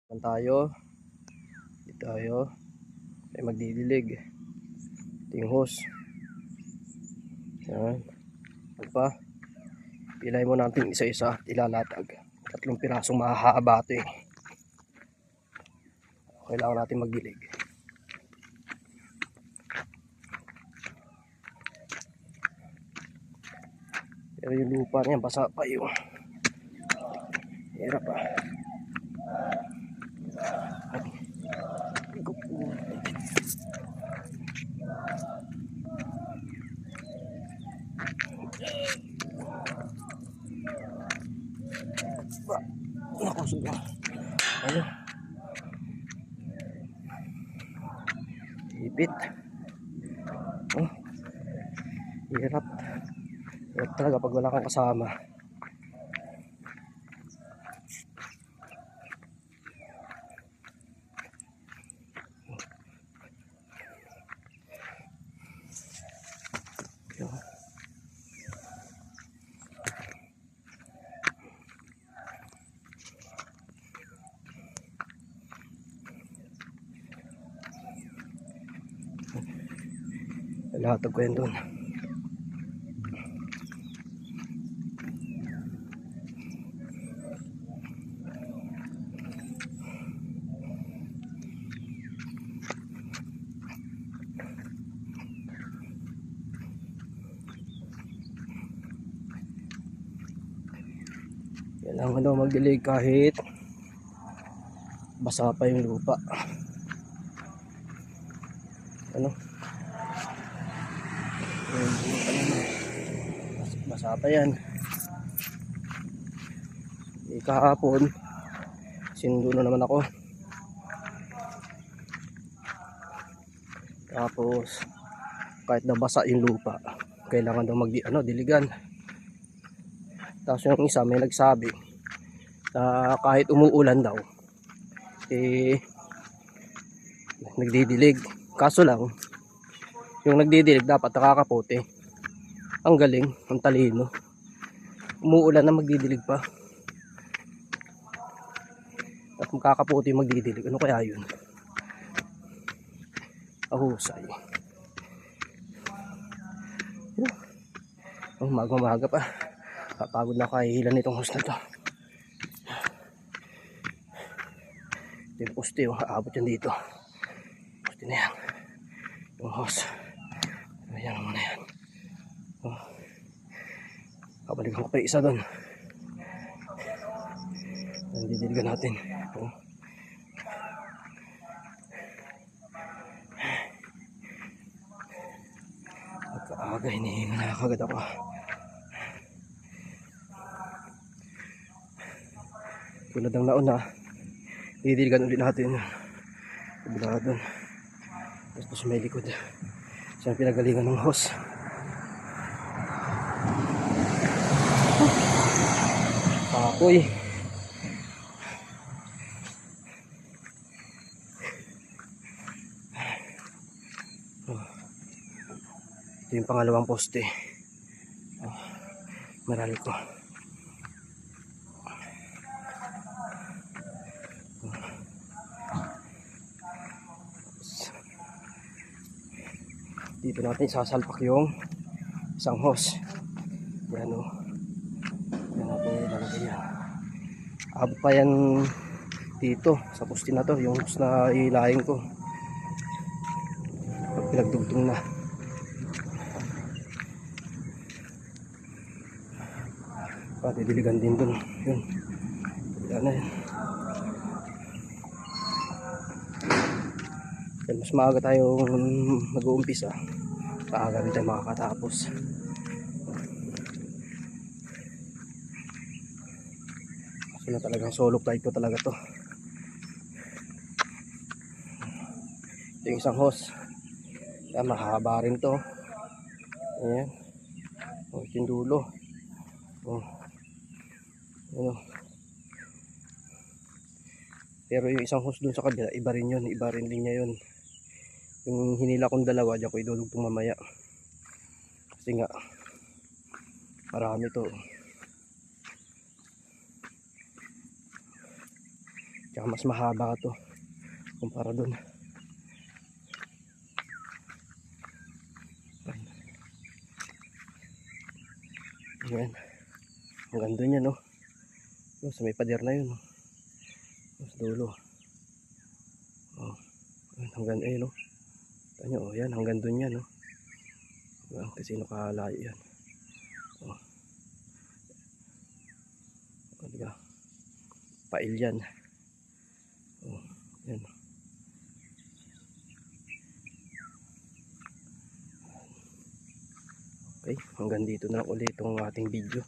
Yan tayo. Dito tayo. Ay magdidilig. Ito yung hose. Yan. Ano pa? Pilay mo natin isa-isa at ilalatag. 3 pirasong mahahaba ito eh. Kailangan natin magdilig. Pero yung lupa niya basa pa yung hirap ah. Nakusog na. Ayun. Ipit. Oh. Hirap. Hirap talaga pag wala kang kasama. Lahatag ko yan doon. Kailangan daw magdilig kahit basa pa yung lupa. Ano? Basa pa yan. Kahapon sinundo na naman ako. Tapos kahit nabasa yung lupa, kailangan daw diligan. Tapos yung isa may nagsabi na kahit umuulan daw nagdidilig. Kaso lang yung nagdidilig dapat nakakapote. Ang galing, ang talino. Umuulan na magdidilig pa. At makakapote yung magdidilig. Ano kaya yun? Ahusay. Umaga pa. Papagod na kahihilan nitong hose na to. Ito yung poste, aabot yan dito. Poste na yan. Yung hose. Ayan muna yan. Kabalikan ko pa isa doon. Didiligan natin. Pagkaaga, hinihinga na kagad ako. Tulad ng nauna, didiligan ulit natin. Kabila doon. Tapos may likod. Siya pinagalingan ng hose. Papoy. Ito yung pangalawang poste. Marami ko. Dito natin sasalpak yung isang hose. Yan o. Yan natin ilalagay yan. Abot pa yan dito sa poste na to. Yung hose na ilahin ko. Pag pinagdugtong na. Didiligan din dun. Yun. Yan na yan. Yan, mas maaga tayo mag-uumpisa. Maaga rin tayo makakatapos. Kasi na talagang solo flight ko talaga to. Ito yung isang hose. Yan, mahaba rin to. Ayan. O, ito yung dulo. O. Ano. Pero yung isang hose dun sa kabila, iba rin yun. Iba rin linya yun. Yung hinila kong dalawa, diyan ko idudugtong mamaya. Kasi nga, marami to. Ito Tsaka mas mahaba to kumpara dun. Ayan. Hanggang dun yan, no? Oh, sa may pader na yun, no? Oh, sa dulo. Oh, hanggang no? Tanyo, oh, yan, hanggang dun yan, no? Kasi nakalayo yan. Oh. Oh, diba? Pail yan. Oh, yan. Okay, hanggang dito na lang ulit itong ating video.